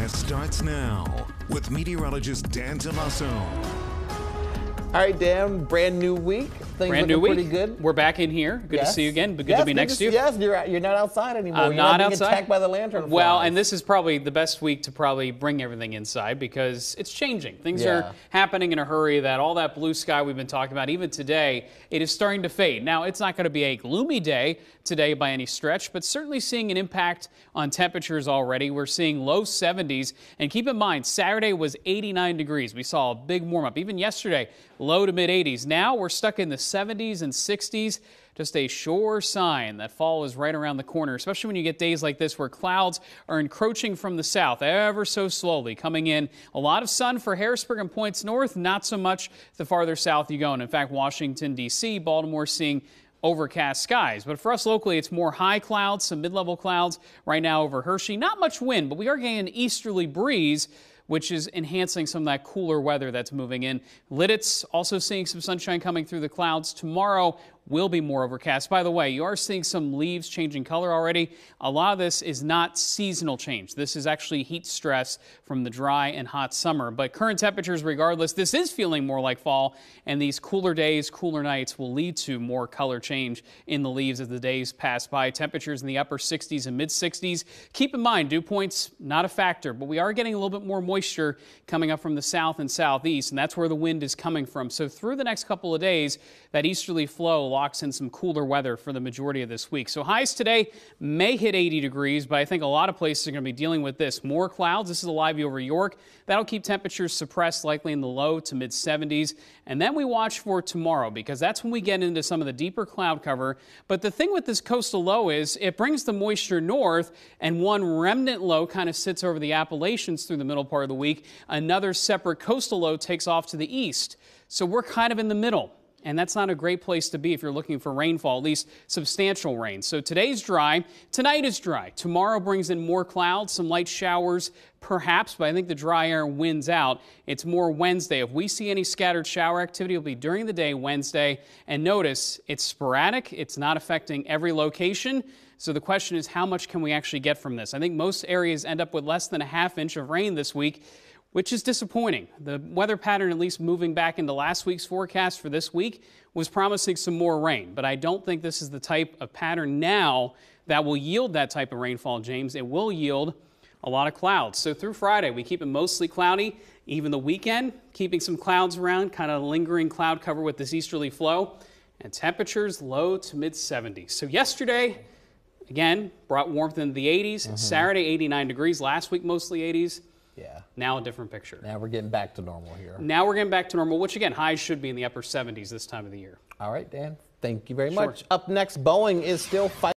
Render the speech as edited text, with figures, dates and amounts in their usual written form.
forecast starts now with meteorologist Dan Tomaso. All right, Dan, brand new week. Things looking pretty good. We're back in here. Good to see you again. Good to be next to you. Yes, you're not outside anymore. I'm you're not being outside. attacked by the lantern flies. Well, and this is probably the best week to probably bring everything inside because it's changing. Things are happening in a hurry that all that blue sky we've been talking about, even today, it is starting to fade. Now, it's not going to be a gloomy day today by any stretch, but certainly seeing an impact on temperatures already. We're seeing low 70s. And keep in mind, Saturday was 89 degrees. We saw a big warm up. Even yesterday, low to mid 80s. Now we're stuck in the 70s and 60s. Just a sure sign that fall is right around the corner, especially when you get days like this where clouds are encroaching from the south ever so slowly, coming in. A lot of sun for Harrisburg and points north, not so much the farther south you go. And in fact, Washington, D.C., Baltimore seeing overcast skies. But for us locally, it's more high clouds, some mid-level clouds right now over Hershey. Not much wind, but we are getting an easterly breeze, which is enhancing some of that cooler weather that's moving in. Lidditz also seeing some sunshine coming through the clouds. Tomorrow will be more overcast. By the way, you are seeing some leaves changing color already. A lot of this is not seasonal change. This is actually heat stress from the dry and hot summer. But current temperatures, regardless, this is feeling more like fall, and these cooler days, cooler nights will lead to more color change in the leaves as the days pass by. Temperatures in the upper 60s and mid 60s. Keep in mind, dew points not a factor, but we are getting a little bit more moisture coming up from the south and southeast, and that's where the wind is coming from. So through the next couple of days, that easterly flow locks in some cooler weather for the majority of this week. So highs today may hit 80 degrees, but I think a lot of places are going to be dealing with this. More clouds. This is a live view over York. That'll keep temperatures suppressed, likely in the low to mid 70s. And then we watch for tomorrow because that's when we get into some of the deeper cloud cover. But the thing with this coastal low is it brings the moisture north, and one remnant low kind of sits over the Appalachians through the middle part of the week. Another separate coastal low takes off to the east. So we're kind of in the middle. And that's not a great place to be if you're looking for rainfall, at least substantial rain. So today's dry. Tonight is dry. Tomorrow brings in more clouds, some light showers perhaps, but I think the dry air wins out. It's more Wednesday. If we see any scattered shower activity, it'll be during the day Wednesday. And notice it's sporadic. It's not affecting every location. So the question is, how much can we actually get from this? I think most areas end up with less than a half inch of rain this week, which is disappointing. The weather pattern, at least moving back into last week's forecast for this week, was promising some more rain. But I don't think this is the type of pattern now that will yield that type of rainfall, James. It will yield a lot of clouds. So through Friday, we keep it mostly cloudy. Even the weekend, keeping some clouds around, kind of lingering cloud cover with this easterly flow. And temperatures low to mid 70s. So yesterday, again, brought warmth into the 80s. Saturday, 89 degrees. Last week, mostly 80s. Yeah. Now a different picture. Now we're getting back to normal here. Now we're getting back to normal, which again, highs should be in the upper 70s this time of the year. All right, Dan. Thank you very much. Up next, Boeing is still fighting.